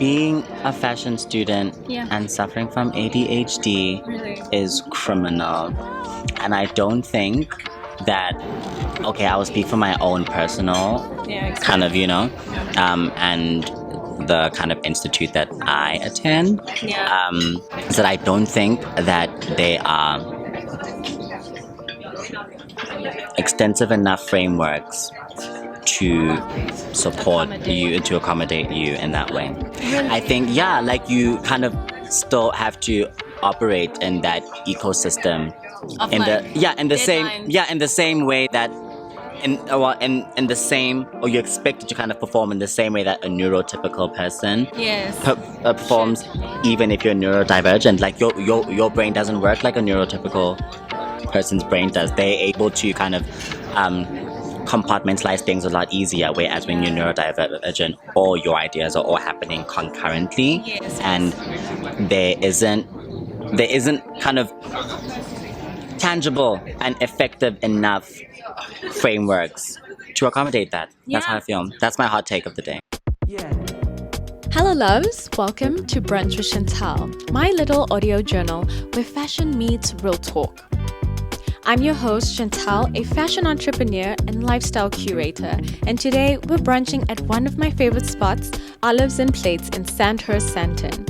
being a fashion student and suffering from ADHD is criminal. And I don't think that, okay, I will speak for my own personal kind of, and the kind of institute that I attend, is that I don't think that they are extensive enough frameworks to support you, to accommodate you in that way. I think, you kind of still have to operate in that ecosystem in the same way that you're expected to kind of perform in the same way that a neurotypical person performs, even if you're neurodivergent. Like your brain doesn't work like a neurotypical person's brain does. They're able to kind of compartmentalize things a lot easier, whereas when you're neurodivergent, all your ideas are all happening concurrently, and there isn't kind of tangible and effective enough frameworks to accommodate that. That's how I feel. That's my hot take of the day. Hello loves, welcome to Brunch with Chantal, my little audio journal where fashion meets real talk. I'm your host Chantal, a fashion entrepreneur and lifestyle curator, and today we're brunching at one of my favorite spots, Olives and Plates in Sandhurst, Sandton.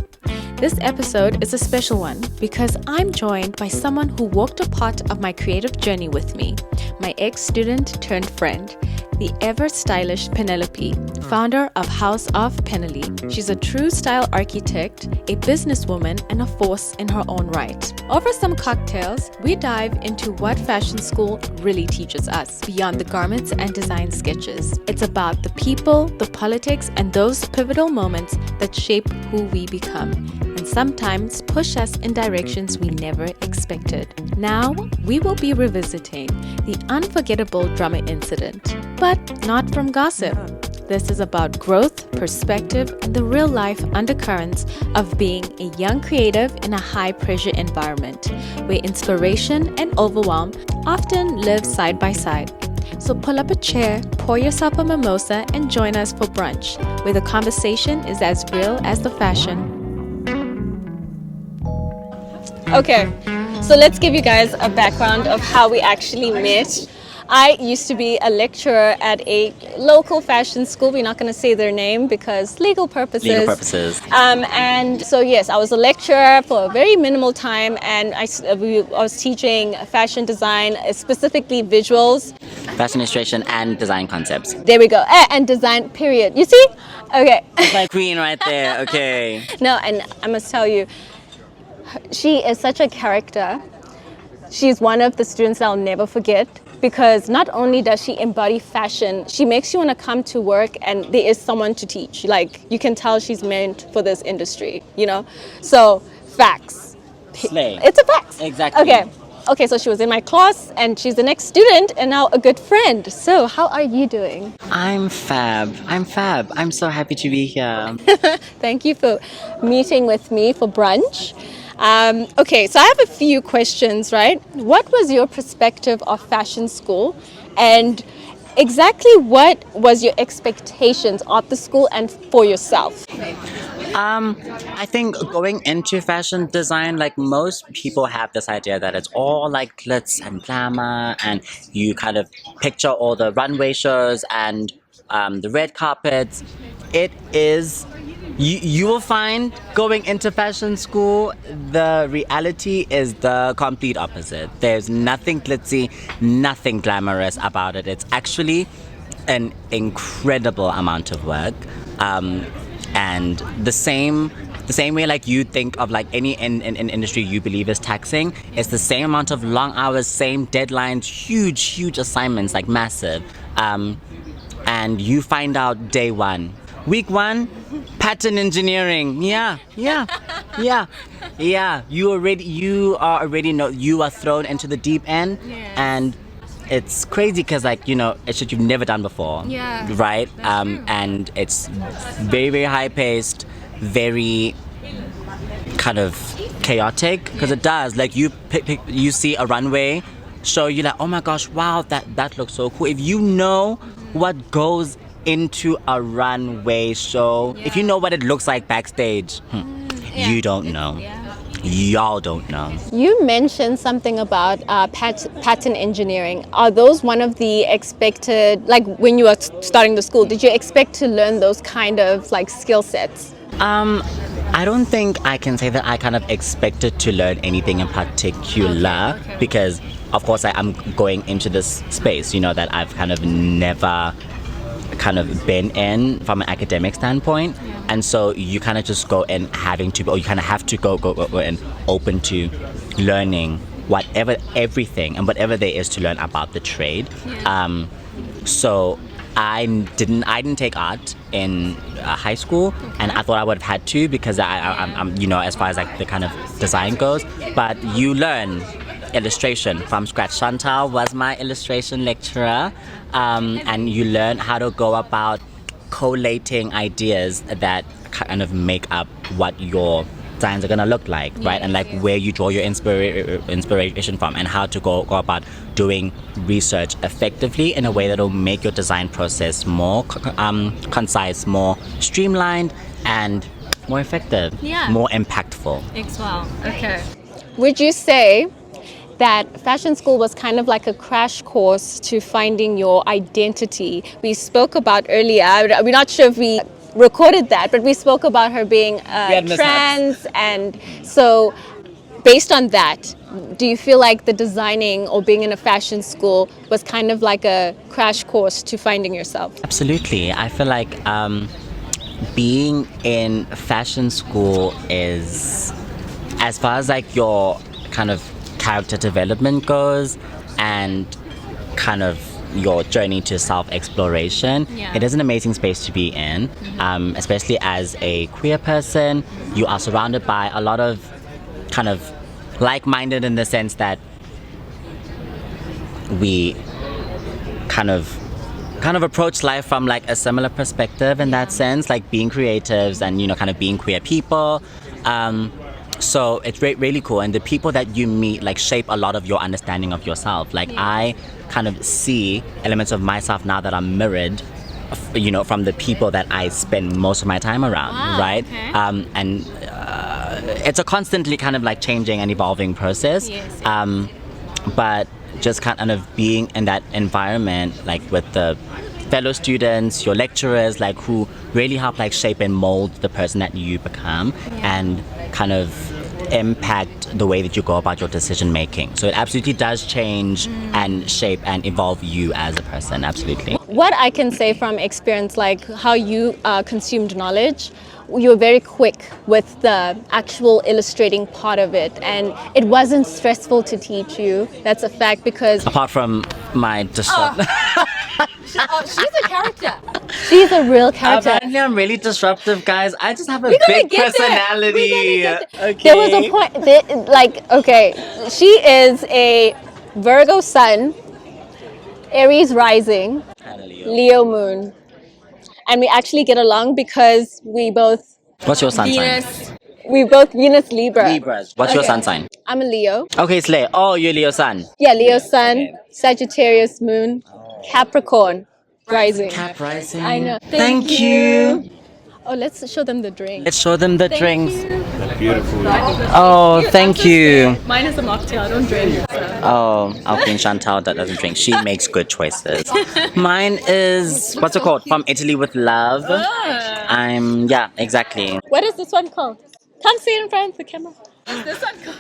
This episode is a special one because I'm joined by someone who walked a part of my creative journey with me, my ex-student turned friend, the ever-stylish Penelope, founder of House of Peneli. She's a true style architect, a businesswoman, and a force in her own right. Over some cocktails, we dive into what fashion school really teaches us beyond the garments and design sketches. It's about the people, the politics, and those pivotal moments that shape who we become, and sometimes push us in directions we never expected. Now, we will be revisiting the unforgettable drama incident, but not from gossip. This is about growth, perspective, and the real-life undercurrents of being a young creative in a high-pressure environment, where inspiration and overwhelm often live side by side. So pull up a chair, pour yourself a mimosa, and join us for brunch, where the conversation is as real as the fashion. Okay, so let's give you guys a background of how we actually met. I used to be a lecturer at a local fashion school. We're not going to say their name because legal purposes. And so yes, I was a lecturer for a very minimal time, and I was teaching fashion design, specifically visuals. Fashion illustration and design concepts. There we go. And design, period. You see? Okay. That's my queen right there. Okay. No, and I must tell you, she is such a character. She's one of the students that I'll never forget, because not only does she embody fashion, she makes you want to come to work and there is someone to teach. Like, you can tell she's meant for this industry, So, facts. Slay. It's a fact. Exactly. Okay, so she was in my class and she's the next student and now a good friend. So, how are you doing? I'm fab. I'm so happy to be here. Thank you for meeting with me for brunch. Okay, so I have a few questions, right? What was your perspective of fashion school, and exactly what was your expectations of the school and for yourself? I think going into fashion design, like most people have this idea that it's all like glitz and glamour, and you kind of picture all the runway shows and the red carpets. It is... You will find going into fashion school, the reality is the complete opposite. There's nothing glitzy, nothing glamorous about it. It's actually an incredible amount of work. And the same way like you think of like any in industry you believe is taxing, it's the same amount of long hours, same deadlines, huge assignments, like massive. And you find out day one. Week one, pattern engineering. Yeah. You are thrown into the deep end, and it's crazy because it's shit you've never done before. Yeah. Right. And it's very, very high paced, very kind of chaotic, because it does. Like you see a runway show, you're like, oh my gosh, wow, that looks so cool. If you know what goes into a runway show, if you know what it looks like backstage, you don't know. Y'all don't know. You mentioned something about pattern engineering. Are those one of the expected, like when you were starting the school, did you expect to learn those kind of like skill sets? I don't think I can say that I kind of expected to learn anything in particular because, of course, I'm going into this space, that I've kind of never kind of been in from an academic standpoint, and so you kind of just go in having to, or you kind of have to go and open to learning everything and whatever there is to learn about the trade. So I didn't take art in high school, and I thought I would have had to because I'm as far as like the kind of design goes, but you learn illustration from scratch. Chantal was my illustration lecturer, and you learn how to go about collating ideas that kind of make up what your designs are gonna look like, right? And like where you draw your inspiration from, and how to go about doing research effectively in a way that will make your design process more concise, more streamlined, and more effective, more impactful. Well, okay. Would you say that fashion school was kind of like a crash course to finding your identity? We spoke about earlier, we're not sure if we recorded that, but we spoke about her being trans, and so based on that, do you feel like the designing or being in a fashion school was kind of like a crash course to finding yourself? Absolutely. I feel like being in fashion school is, as far as like your kind of character development goes and kind of your journey to self-exploration, it is an amazing space to be in, especially as a queer person. You are surrounded by a lot of kind of like-minded, in the sense that we kind of approach life from like a similar perspective in that sense, like being creatives and kind of being queer people. So it's really cool, and the people that you meet like shape a lot of your understanding of yourself. Like I kind of see elements of myself now that are mirrored, from the people that I spend most of my time around, right? Okay. And it's a constantly kind of like changing and evolving process. But just kind of being in that environment, like with the fellow students, your lecturers, like who really help like shape and mold the person that you become, and kind of impact the way that you go about your decision making. So it absolutely does change and shape and evolve you as a person. Absolutely. What I can say from experience, like how you consumed knowledge, you were very quick with the actual illustrating part of it, and it wasn't stressful to teach you. That's a fact, because apart from my disrupt. She's a character. She's a real character. Apparently, I'm really disruptive, guys. I just have a big personality. Okay. There was a point, she is a Virgo sun, Aries rising, Leo moon. And we actually get along because we both... What's your sun sign? We both Venus Libra. Libras. What's your sun sign? I'm a Leo. Okay, Slay. Oh, you're Leo sun. Yeah, Leo sun, Sagittarius moon, Capricorn rising. Cap rising. I know. Thank you. Oh, let's show them the drink. Let's show them the drinks. They're beautiful. Oh, thank you. Mine is a mocktail. I don't drink. So. Oh, I'll bring Chantal that doesn't drink. She makes good choices. Mine is, what's it called? From Italy with Love. Yeah, exactly. What is this one called? Can't see it in front of the camera. What's this one called?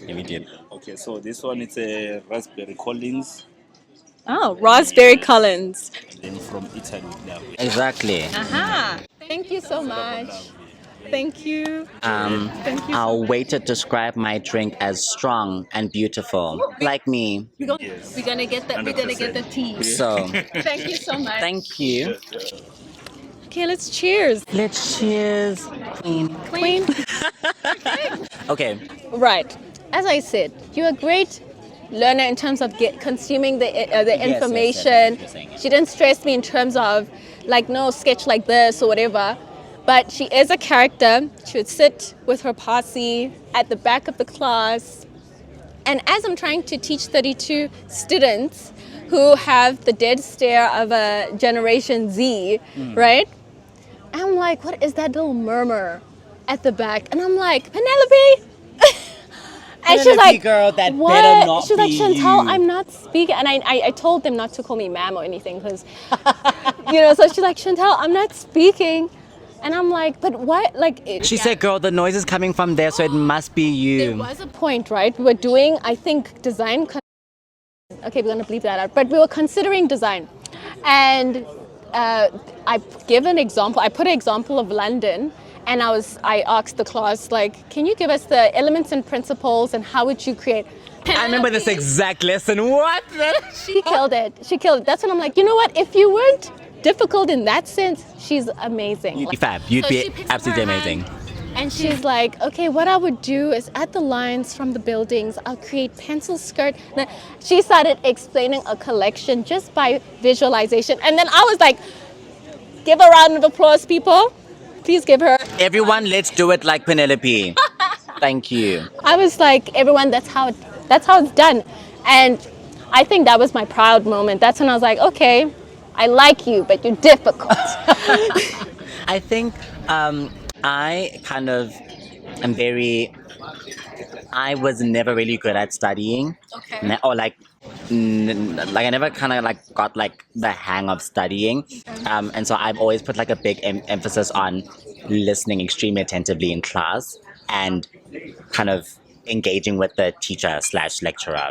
Yeah, we did. Okay, so this one is a raspberry Collins. Oh, raspberry Collins. And then from Italy with Love. Exactly. Aha. Thank you so much. Thank you. Thank you. I'll wait to describe my drink as strong and beautiful, like me. We're gonna get that. We're gonna get the tea. So, Thank you so much. thank you. Okay, let's cheers. Let's cheers, Queen. Queen. Okay. Right. As I said, you're a great learner in terms of consuming the information. Yes, She didn't stress me in terms of like, no, sketch like this or whatever. But she is a character. She would sit with her posse at the back of the class. And as I'm trying to teach 32 students who have the dead stare of a Generation Z, right? I'm like, what is that little murmur at the back? And I'm like, Penelope. And she's Penelope, like, girl, that what? better not She's like, be Chantal, you. I'm not speaking. And I told them not to call me ma'am or anything because, so she's like, Chantal, I'm not speaking. And I'm like, but what? Like, She said, girl, the noise is coming from there, so it must be there you. was a point, right? We were doing, I think, design. Okay, we're going to bleep that out. But we were considering design. And I give an example. I put an example of London. And I asked the class, like, can you give us the elements and principles and how would you create? I remember this exact lesson. What? She killed it. She killed it. That's when I'm like, you know what? If you weren't difficult in that sense, she's amazing. You'd be fab. You'd be absolutely amazing. And she's like, okay, what I would do is at the lines from the buildings, I'll create pencil skirt. And she started explaining a collection just by visualization. And then I was like, give a round of applause, people. Please give her. Everyone, let's do it like Penelope. Thank you. I was like, everyone, that's how it's done. And I think that was my proud moment. That's when I was like, okay, I like you, but you're difficult. I think I kind of am I was never really good at studying. Okay. Or like I never kind of like got like the hang of studying. And so I've always put like a big emphasis on listening extremely attentively in class and kind of engaging with the teacher / lecturer,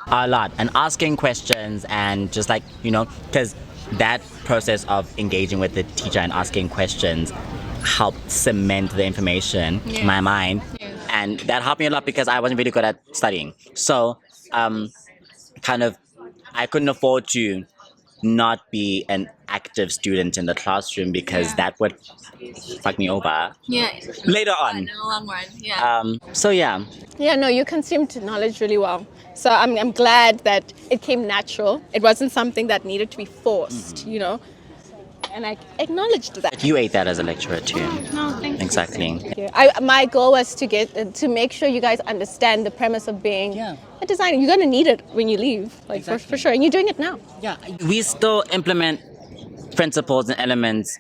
a lot, and asking questions and just like, because that process of engaging with the teacher and asking questions helped cement the information in my mind. And that helped me a lot because I wasn't really good at studying. So kind of I couldn't afford to not be an active student in the classroom because that would fuck me over later on. In the long run, yeah. So yeah. Yeah, no, you consumed knowledge really well. So I'm glad that it came natural. It wasn't something that needed to be forced, And I acknowledged that. You ate that as a lecturer too. No, thank you. Exactly. My goal was to make sure you guys understand the premise of being a designer. You're gonna need it when you leave, like for sure. And you're doing it now. Yeah, we still implement principles and elements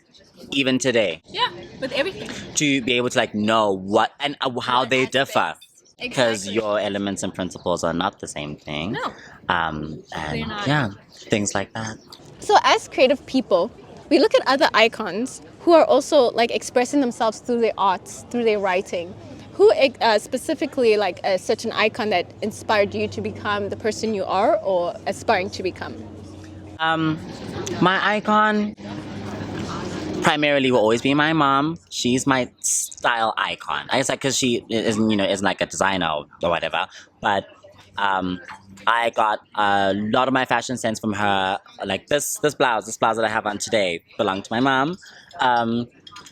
even today. Yeah, with everything. To be able to like know what and how they differ. Because your elements and principles are not the same thing. No. And They're not. yeah, things like that. So as creative people, we look at other icons who are also like expressing themselves through their arts, through their writing. Who specifically like a certain icon that inspired you to become the person you are or aspiring to become? My icon primarily will always be my mom. She's my style icon. I guess like because she isn't like a designer or whatever, but I got a lot of my fashion sense from her. Like this blouse that I have on today belonged to my mom.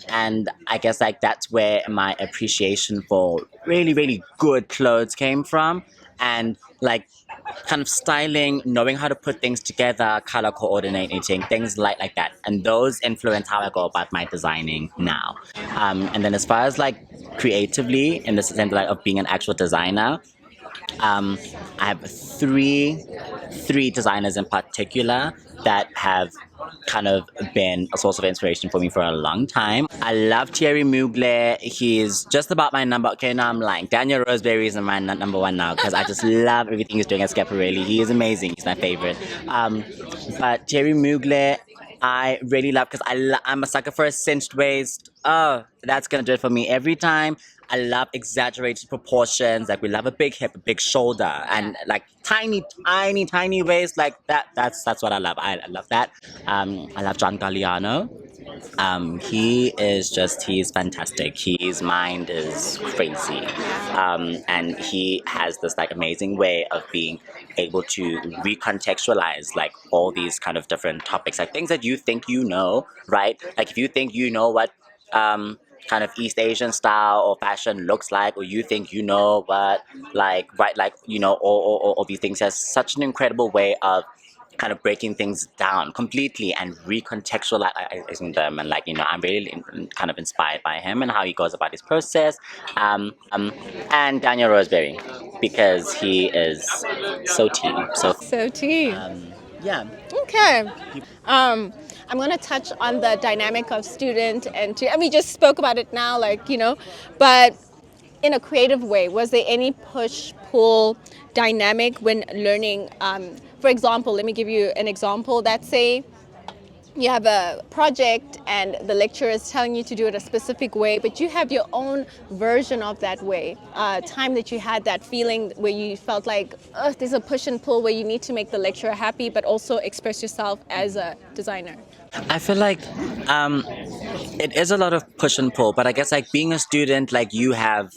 And I guess like that's where my appreciation for really, really good clothes came from. And like kind of styling, knowing how to put things together, color coordinating, things like that. And those influence how I go about my designing now. And then as far as like creatively, in the sense like of being an actual designer, I have three designers in particular that have kind of been a source of inspiration for me for a long time. I love Thierry Mugler. He's just about my number. Okay, now I'm lying. Daniel Roseberry is my number one now because I just love everything he's doing at Schiaparelli. He is amazing. He's my favorite. But Thierry Mugler, I really love because I'm a sucker for a cinched waist. Oh, that's gonna do it for me every time. I love exaggerated proportions. Like we love a big hip, a big shoulder, and like tiny waist. Like that. That's what I love. I love that. I love John Galliano. He's fantastic. His mind is crazy, and he has this like amazing way of being able to recontextualize like all these kind of different topics, like things that you think right? Like if you think what kind of East Asian style or fashion looks like, or you think what all these things, has such an incredible way of kind of breaking things down completely and recontextualizing them. And I'm really kind of inspired by him and how he goes about his process. And Daniel Roseberry, because he is so tea. So tea. Yeah. Okay. I'm going to touch on the dynamic of student and we just spoke about it now, but in a creative way, was there any push-pull dynamic when learning? For example, let me give you an example. Let's say you have a project and the lecturer is telling you to do it a specific way, but you have your own version of that way. Time that you had that feeling where you felt like there's a push and pull where you need to make the lecturer happy, but also express yourself as a designer. I feel like it is a lot of push and pull, but I guess like being a student, like you have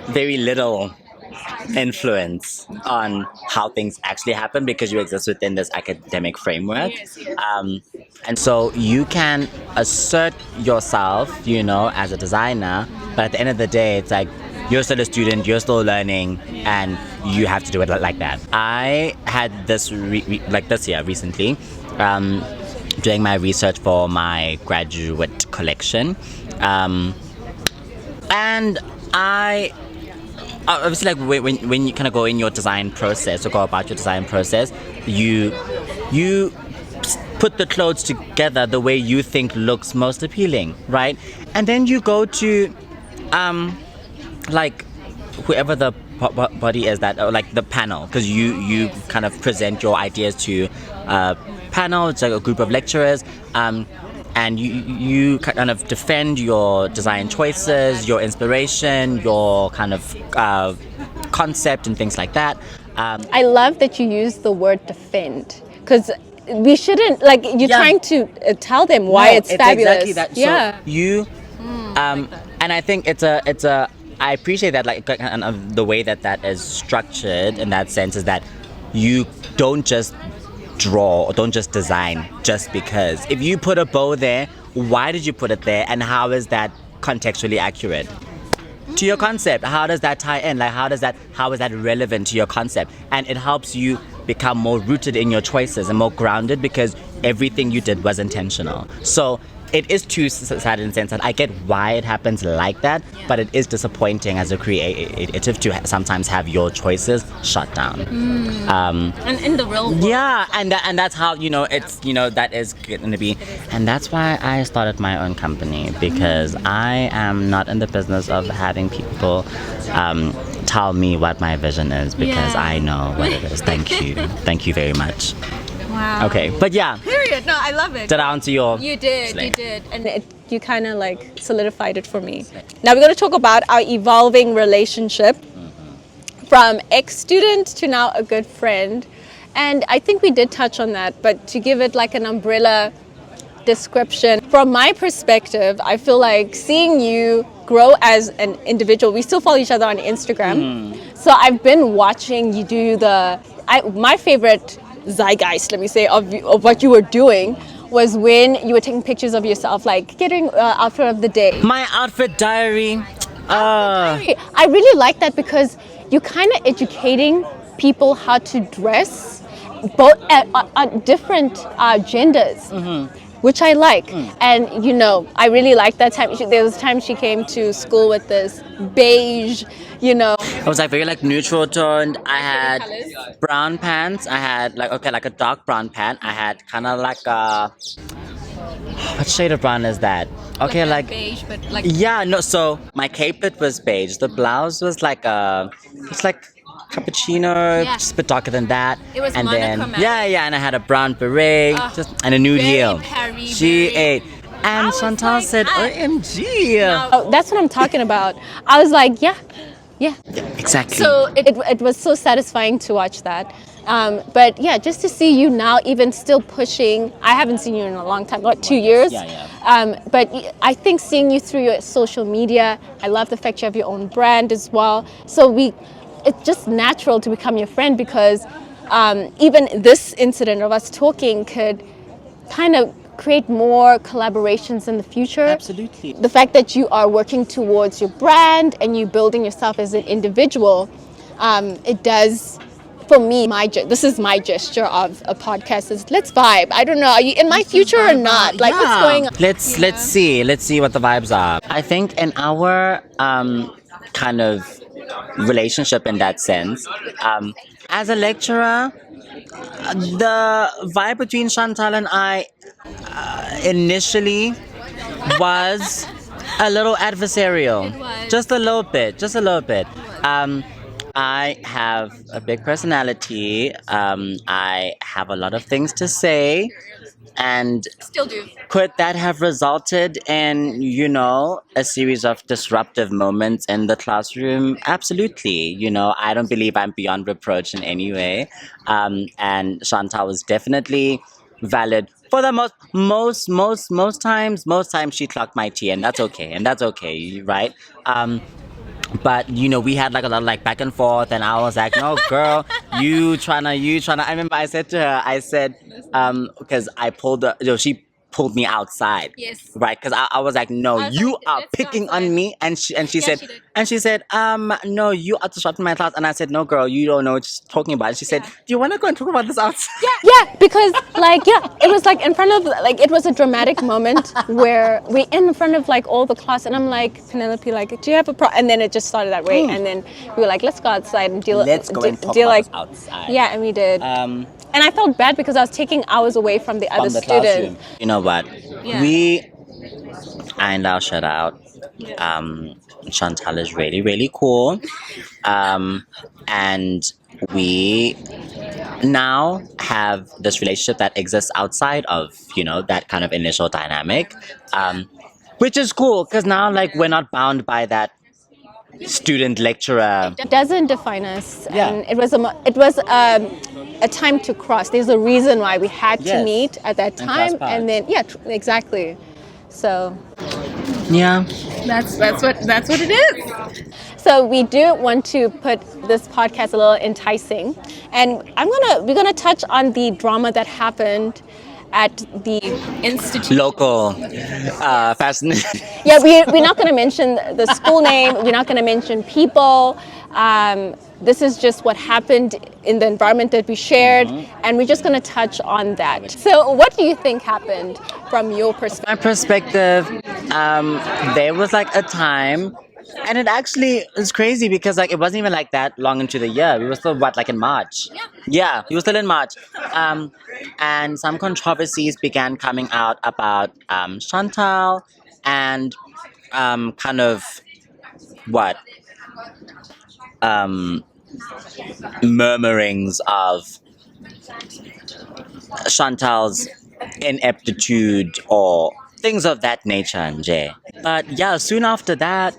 very little influence on how things actually happen because you exist within this academic framework. And so you can assert yourself, as a designer, but at the end of the day, it's like you're still a student, you're still learning, and you have to do it like that. I had this this year recently, doing my research for my graduate collection, and I obviously like when you kind of go in your design process or go about your design process, you put the clothes together the way you think looks most appealing, right? And then you go to like whoever the body is that, or like the panel, because you kind of present your ideas to a panel. It's like a group of lecturers, and you kind of defend your design choices, your inspiration, your kind of concept and things like that. I love that you use the word defend, because we shouldn't, like, you're trying to tell them why it's fabulous. Exactly that. Yeah. So you, and I think it's a I appreciate that, like, kind of the way that is structured in that sense is that you don't just draw or don't just design just because. If you put a bow there, why did you put it there, and how is that contextually accurate to your concept? How does that tie in? Like, how is that relevant to your concept? And it helps you become more rooted in your choices and more grounded because everything you did was intentional. So it is two-sided in the sense that I get why it happens like that, but it is disappointing as a creative to sometimes have your choices shut down. And in the real world. Yeah, and that's how, it's, that is going to be. And that's why I started my own company, because I am not in the business of having people tell me what my vision is, because I know what it is. Thank you. Thank you very much. Wow. Okay, but yeah. Period. No, I love it. Did I answer your You did, slate? you did. And you kind of like solidified it for me. Now we're going to talk about our evolving relationship from ex-student to now a good friend. And I think we did touch on that, but to give it like an umbrella description, from my perspective, I feel like seeing you grow as an individual, we still follow each other on Instagram. So I've been watching you do my favorite zeitgeist, let me say, of what you were doing was when you were taking pictures of yourself, like getting outfit of the day. My outfit diary. I really like that because you're kind of educating people how to dress, both at different genders. Which I like. And I really like that time. There was a time she came to school with this beige, It was like very like neutral toned. I had brown pants. I had like a dark brown pant. I had kind of like a, what shade of brown is that? Okay, like beige, but like so my capelet was beige. The blouse was like it's like cappuccino, just a bit darker than that. It was and then monochromatic. and I had a brown beret, and a nude heel. She very- ate. And Chantal like, said, OMG. Oh, that's what I'm talking about. I was like, yeah. Exactly. So it was so satisfying to watch that. But yeah, just to see you now even still pushing. I haven't seen you in a long time, what, 2 years? But I think seeing you through your social media, I love the fact you have your own brand as well. So it's just natural to become your friend because even this incident of us talking could kind of create more collaborations in the future. Absolutely. The fact that you are working towards your brand and you building yourself as an individual, it does, for me, this is my gesture of a podcast is let's vibe. I don't know, are you in my future or not? Like what's going on? Let's see what the vibes are. I think in our kind of relationship in that sense. As a lecturer, the vibe between Chantal and I initially was a little adversarial. Just a little bit. Just a little bit. Um, I have a big personality. I have a lot of things to say. And Still do. could that have resulted in, a series of disruptive moments in the classroom? Absolutely. I don't believe I'm beyond reproach in any way. And Chantal was definitely valid for the most times she clocked my tea, and that's okay. And that's okay, right? But we had like a lot of like back and forth, and I was like, no girl, you tryna. I remember I said to her, I said, because I pulled she pulled me outside. Yes. Right, because I was like, no, I was you like, are let's go picking outside. on me, and she said, she did. no, you are disrupting my class, and I said, no, girl, you don't know what she's talking about. And she said, do you want to go and talk about this outside? Yeah, because it was like in front of it was a dramatic moment where we in front of like all the class, and I'm like, Penelope, like, do you have a problem? And then it just started that way, and then we were like, let's go outside and deal. Let's go and talk deal about like this outside. Yeah, and we did. And I felt bad because I was taking hours away from the From other the students. classroom. You know what? Yeah. We and I'll shout out. Chantal is really, really cool. And we now have this relationship that exists outside of, that kind of initial dynamic. Which is cool because now like we're not bound by that student lecturer. It doesn't define us, Yeah. and it was a time to cross. There's a reason why we had to Yes. meet at that And cross time, paths. and then exactly. So Yeah. that's what it is. So we do want to put this podcast a little enticing, and we're gonna touch on the drama that happened at the institute. Local fashion. Yeah, we're not going to mention the school name. We're not going to mention people. This is just what happened in the environment that we shared, and we're just going to touch on that. So what do you think happened from your perspective? My perspective, there was like a time, and it actually is crazy because like it wasn't even like that long into the year. We were still like in March. Yeah, we were still in March. And some controversies began coming out about Chantal and kind of what murmurings of Chantal's ineptitude or things of that nature, Nje. But yeah, soon after that,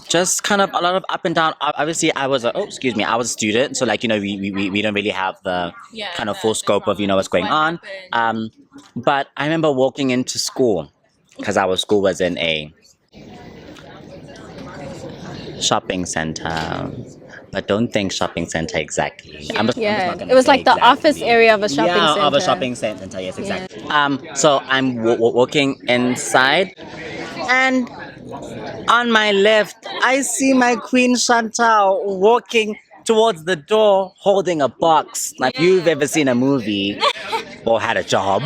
just kind of a lot of up and down. Obviously, I was a student, so like we don't really have the kind of full scope of what's going on. But I remember walking into school because our school was in a shopping center. But don't think shopping center exactly. I'm just not gonna It was say like the exactly. office area of a shopping center. Yeah, of a shopping center. Yes, exactly. So I'm walking inside, and on my left, I see my queen Chantal walking towards the door, holding a box. Like you've ever seen a movie or had a job,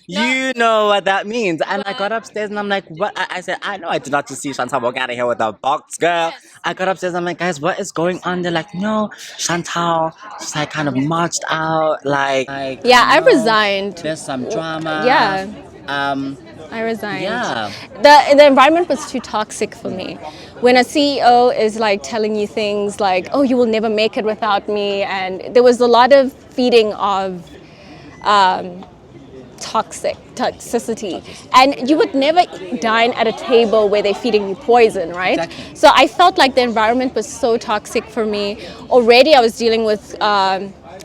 you know what that means. And I got upstairs and I'm like, what? I said, I know I did not just see Chantal walk out of here with a box, girl. I got upstairs and I'm like, guys, what is going on? They're like, no, Chantal just like kind of marched out. Like Yeah, I resigned. There's some drama. Yeah. Um, I resigned. Yeah. The environment was too toxic for me. When a CEO is like telling you things like, "Oh, you will never make it without me," and there was a lot of feeding of toxicity, and you would never dine at a table where they're feeding you poison, right? Exactly. So I felt like the environment was so toxic for me. Already I was dealing with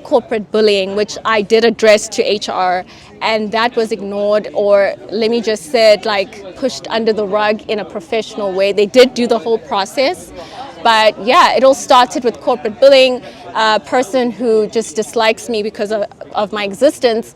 corporate bullying, which I did address to HR, and that was ignored, or let me just say it, like pushed under the rug in a professional way. They did do the whole process, but yeah, it all started with corporate bullying. A person who just dislikes me because of my existence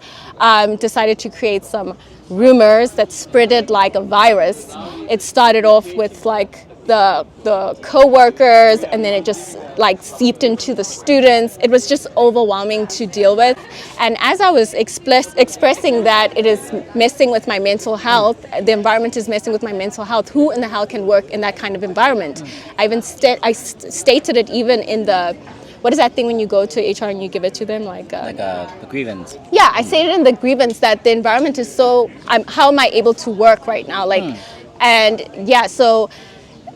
decided to create some rumors that spread it like a virus. It started off with like the co-workers, and then it just like seeped into the students. It was just overwhelming to deal with. And as I was expressing that it is messing with my mental health, the environment is messing with my mental health, who in the hell can work in that kind of environment? I even stated it even in the, what is that thing when you go to HR and you give it to them? Like a grievance. Yeah, I stated in the grievance that the environment is so, how am I able to work right now? Like, and yeah, so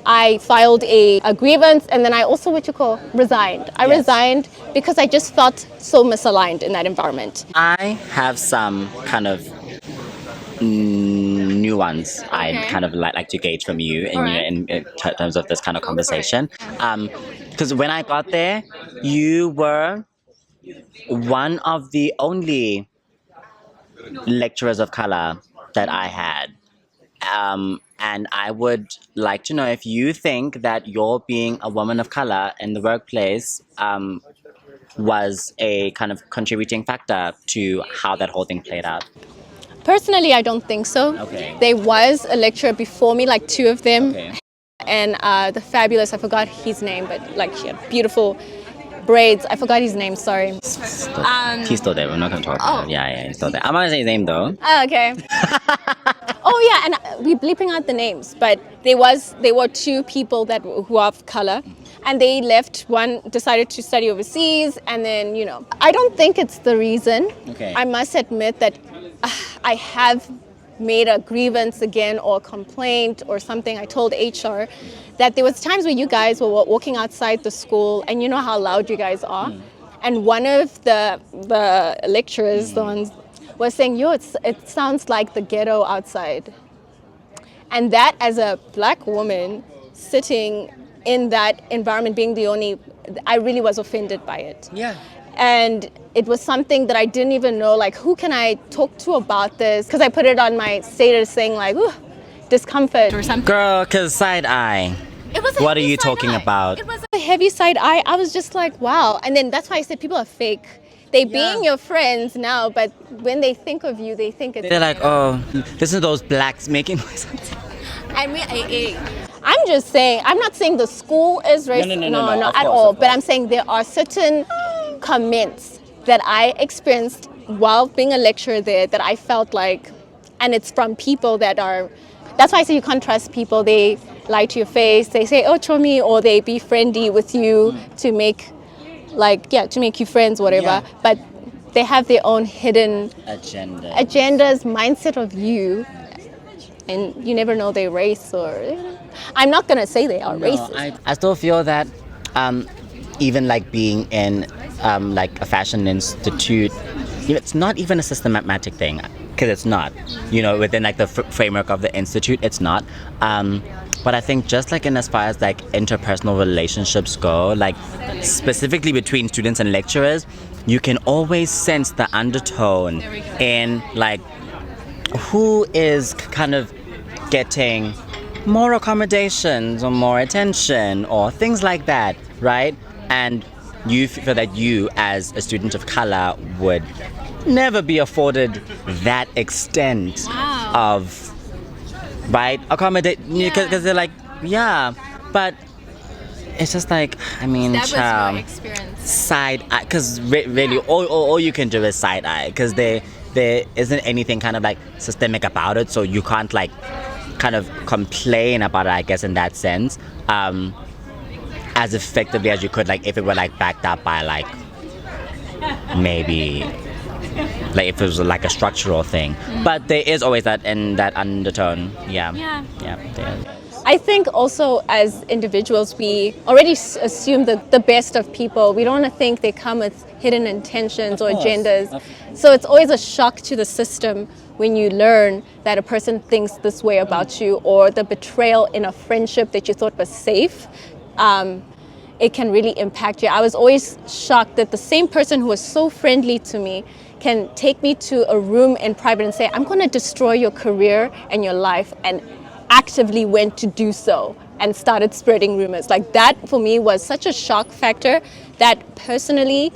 I filed a grievance, and then I also, resigned. I resigned because I just felt so misaligned in that environment. I have some kind of new ones I'd kind of like to gauge from you in terms of this kind of conversation. Because when I got there, you were one of the only lecturers of color that I had. And I would like to know if you think that your being a woman of color in the workplace was a kind of contributing factor to how that whole thing played out. Personally, I don't think so. Okay. There was a lecturer before me, like two of them. Okay. And the fabulous, I forgot his name, but like he had beautiful braids. I forgot his name, sorry. He's still there. We're not going to talk about it. Yeah, he's still there. I'm not going to say his name though. Oh, okay. Oh yeah, and we're bleeping out the names, but there were two people who are of color, and they left. One decided to study overseas, and then I don't think it's the reason. Okay. I must admit that I have made a grievance again or complaint or something. I told HR that there was times where you guys were walking outside the school, and you know how loud you guys are, and one of the lecturers, the ones, was saying, it sounds like the ghetto outside. And that, as a black woman sitting in that environment, being the only, I really was offended by it. Yeah. And it was something that I didn't even know, like, who can I talk to about this? Because I put it on my status saying, like, ooh, discomfort or something. Girl, because side eye. What are you talking about? It was a heavy side eye. I was just like, wow. And then that's why I said people are fake. They being your friends now, but when they think of you, they think it's... They're like, oh, listen to those blacks making noises. I mean, I'm just saying, I'm not saying the school is racist, no, at all. But I'm saying there are certain comments that I experienced while being a lecturer there that I felt like, and it's from people that are, that's why I say you can't trust people. They lie to your face, they say, oh, chomi, or they be friendly with you to make you friends, whatever. But they have their own hidden agendas, mindset of you, and you never know their race or. I'm not gonna say they are racist. I still feel that even like being in like a fashion institute, it's not even a systematic thing, because it's not. Within like the framework of the institute, it's not. But I think just like in as far as like interpersonal relationships go, like specifically between students and lecturers, you can always sense the undertone in like who is kind of getting more accommodations or more attention or things like that, right? And you feel that you as a student of color would never be afforded that extent of accommodate, because they're like, but it's just like, I mean, that was your experience. Side eye, because really all you can do is side eye, because there isn't anything kind of like systemic about it, so you can't like kind of complain about it, I guess, in that sense, as effectively as you could, like if it were like backed up by like maybe like if it was like a structural thing. But there is always that in that undertone. Yeah. I think also as individuals, we already assume the best of people. We don't want to think they come with hidden intentions or agendas. So it's always a shock to the system when you learn that a person thinks this way about you, or the betrayal in a friendship that you thought was safe. It can really impact you. I was always shocked that the same person who was so friendly to me can take me to a room in private and say, I'm going to destroy your career and your life, and actively went to do so and started spreading rumors. Like that for me was such a shock factor that personally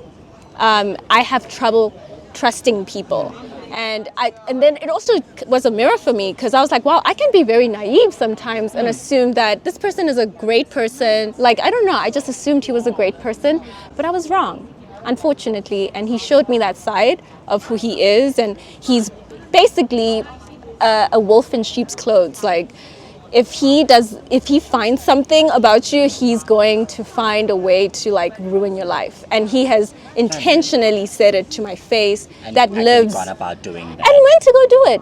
I have trouble trusting people. And then it also was a mirror for me, because I was like, wow, I can be very naive sometimes and assume that this person is a great person. Like, I don't know, I just assumed he was a great person, but I was wrong, unfortunately. And he showed me that side of who he is, and he's basically a wolf in sheep's clothes. Like, if he finds something about you, he's going to find a way to like ruin your life. And he has intentionally said it to my face, And that you lives gone about doing that. and went to go do it.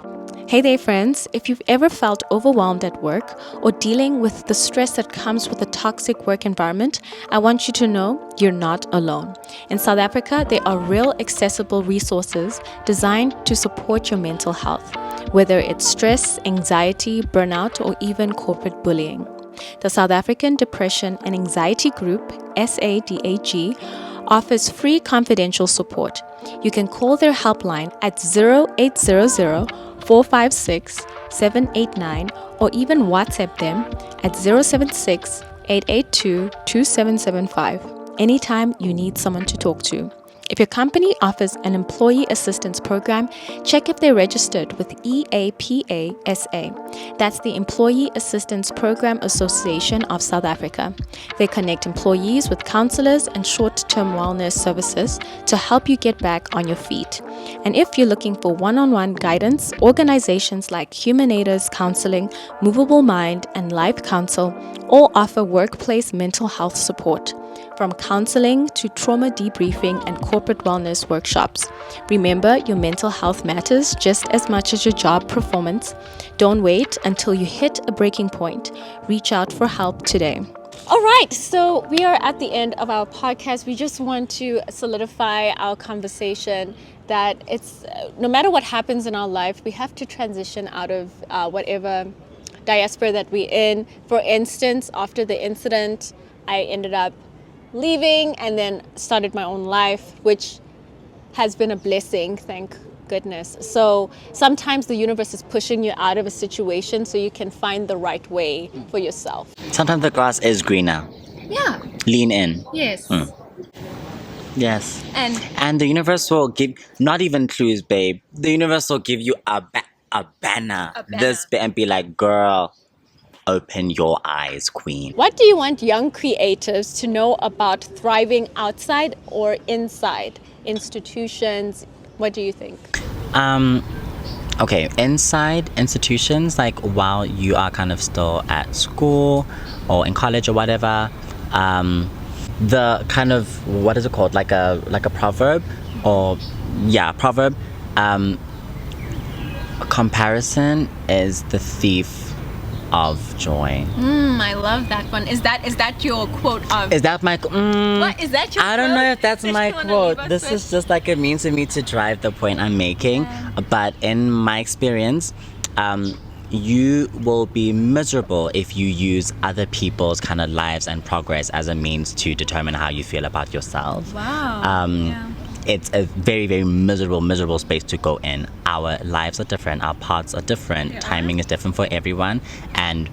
Hey there, friends. If you've ever felt overwhelmed at work or dealing with the stress that comes with a toxic work environment, I want you to know you're not alone. In South Africa, there are real accessible resources designed to support your mental health, whether it's stress, anxiety, burnout, or even corporate bullying. The South African Depression and Anxiety Group, SADAG, offers free confidential support. You can call their helpline at 0800 456 789 or even WhatsApp them at 076 882 2775 anytime you need someone to talk to. If your company offers an employee assistance program, check if they're registered with EAPA-SA. That's the Employee Assistance Program Association of South Africa. They connect employees with counselors and short-term wellness services to help you get back on your feet. And if you're looking for one-on-one guidance, organizations like Humanators Counseling, Movable Mind, and Life Counsel all offer workplace mental health support, from counseling to trauma debriefing and corporate wellness workshops. Remember, your mental health matters just as much as your job performance. Don't wait until you hit a breaking point. Reach out for help today. All right, so we are at the end of our podcast. We just want to solidify our conversation that it's no matter what happens in our life, we have to transition out of whatever diaspora that we're in. For instance, after the incident, I ended up leaving and then started my own life, which has been a blessing, thank goodness. So sometimes the universe is pushing you out of a situation so you can find the right way for yourself. Sometimes the grass is greener. Yeah. Lean in. Yes. Yes. And the universe will give, not even clues, babe. The universe will give you a banner. And be like, girl, open your eyes, queen. what do you want young creatives to know about thriving outside or inside institutions? What do you think? Okay, inside institutions, like while you are kind of still at school or in college or whatever, the kind of, what is it called, like a proverb, proverb, comparison is the thief of joy. I love that one. Is that your quote of? Is that my What is that your I don't quote? know if that's That my you wanna quote. leave us This with? is just like a means to me to drive the point I'm making. But in my experience, you will be miserable if you use other people's kind of lives and progress as a means to determine how you feel about yourself. Wow. It's a very, very miserable space to go in. Our lives are different. Our paths are different. Yeah. Timing is different for everyone. And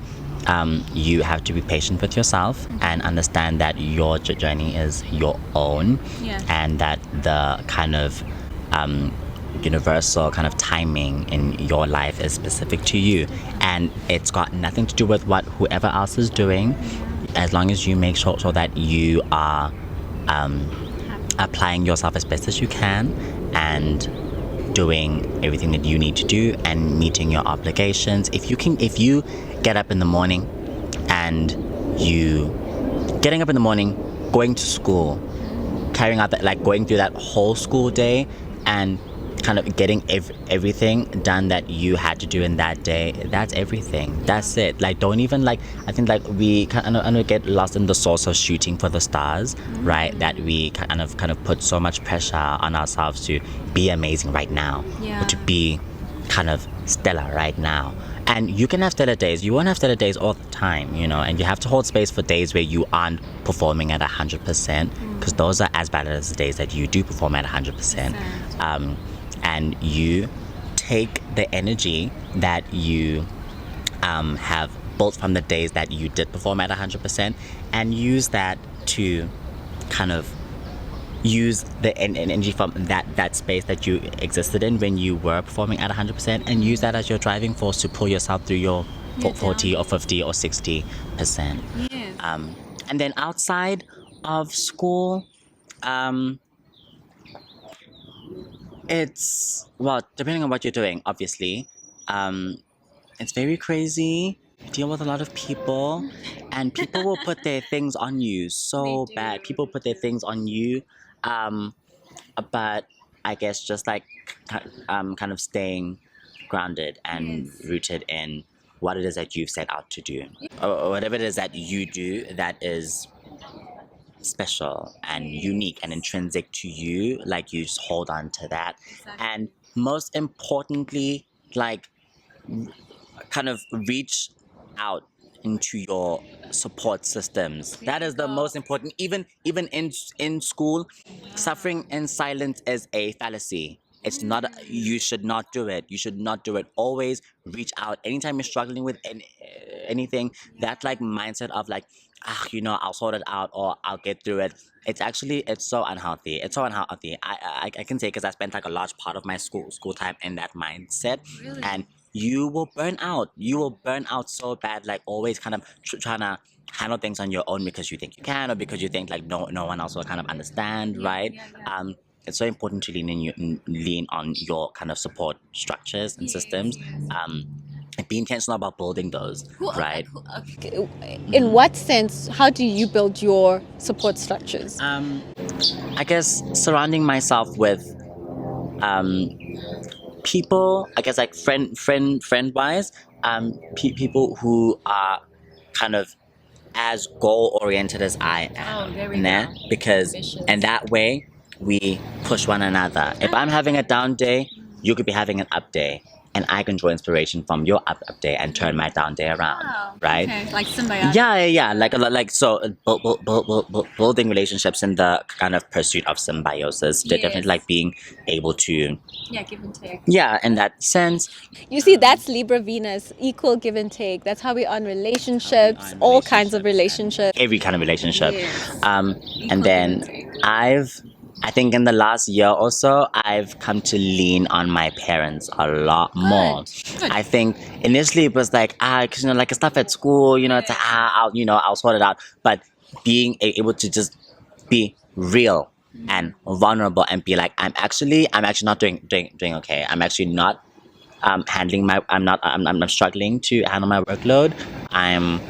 you have to be patient with yourself and understand that your journey is your own. Yeah. And that the kind of universal kind of timing in your life is specific to you. And it's got nothing to do with what whoever else is doing. As long as you make sure that you are applying yourself as best as you can and doing everything that you need to do and meeting your obligations. If you get up in the morning and going to school, carrying out that, like going through that whole school day and kind of getting everything done that you had to do in that day, that's everything. That's it. Like, don't even I think we kind of get lost in the source of shooting for the stars, right? That we kind of put so much pressure on ourselves to be amazing right now, or to be kind of stellar right now. And you can have stellar days. You won't have stellar days all the time, and you have to hold space for days where you aren't performing at 100%, because those are as bad as the days that you do perform at 100%. And you take the energy that you have built from the days that you did perform at 100% and use that to kind of use the energy from that space that you existed in when you were performing at 100% and use that as your driving force to pull yourself through your 40 or 50 or 60%. Yes. And then outside of school, it's, well, depending on what you're doing, obviously. It's very crazy. You deal with a lot of people, and people will put their things on you so They bad. do, People put their things on you, but I guess just like kind of staying grounded and rooted in what it is that you've set out to do, or whatever it is that you do that is special and unique and intrinsic to you. Like, you just hold on to that, and most importantly, like, kind of reach out into your support systems. That is the most important. Even in school, suffering in silence is a fallacy. It's not. You should not do it. You should not do it. Always reach out anytime you're struggling with anything. That like mindset of like, I'll sort it out or I'll get through it. It's so unhealthy. It's so unhealthy. I can say, because I spent like a large part of my school time in that mindset, and you will burn out. You will burn out so bad. Like, always kind of trying to handle things on your own because you think you can, or because you think like no one else will kind of understand, right? It's so important to lean on your kind of support structures and systems. And be intentional about building those, right? In what sense, how do you build your support structures? I guess surrounding myself with people, I guess, like friend wise, people who are kind of as goal oriented as I am. there we Nah? go. Because Ambitious. and that way we push one another. If I'm having a down day, you could be having an up day, and I can draw inspiration from your up day and turn my down day around, right? Okay, like symbiotic. Yeah. Like so, building relationships in the kind of pursuit of symbiosis. They're definitely like being able to, Yeah, give and take. yeah, in that sense. You see, that's Libra Venus, equal give and take. That's how we earn relationships, on all kinds of relationships. Every kind of relationship. Yes. And then I think in the last year or so, I've come to lean on my parents a lot more. Good. I think initially it was like, because like stuff at school, it's like, I'll sort it out. But being able to just be real and vulnerable and be like, I'm actually not doing okay. I'm actually not I'm struggling to handle my workload. I'm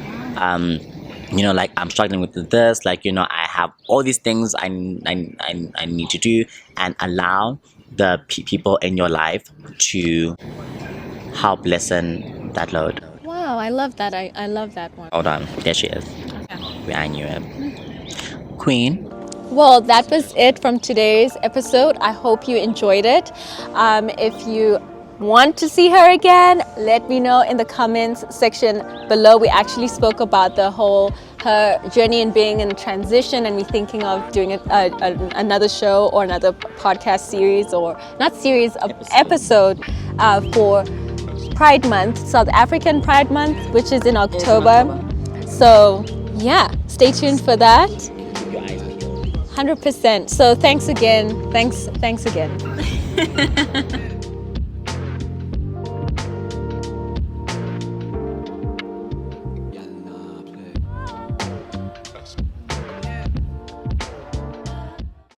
I'm struggling with this, I have all these things I need to do, and allow the people in your life to help lessen that load. Wow, I love that. I love that one. Hold on, there she is. I knew it. Queen. Well, that was it from today's episode. I hope you enjoyed it. If you want to see her again, let me know in the comments section below. We actually spoke about her journey in being in transition, and we're thinking of doing another show or another podcast series, or not series, episode for Pride Month, South African Pride Month, which is in October. So yeah, stay tuned for that. 100%. So thanks again. Thanks again.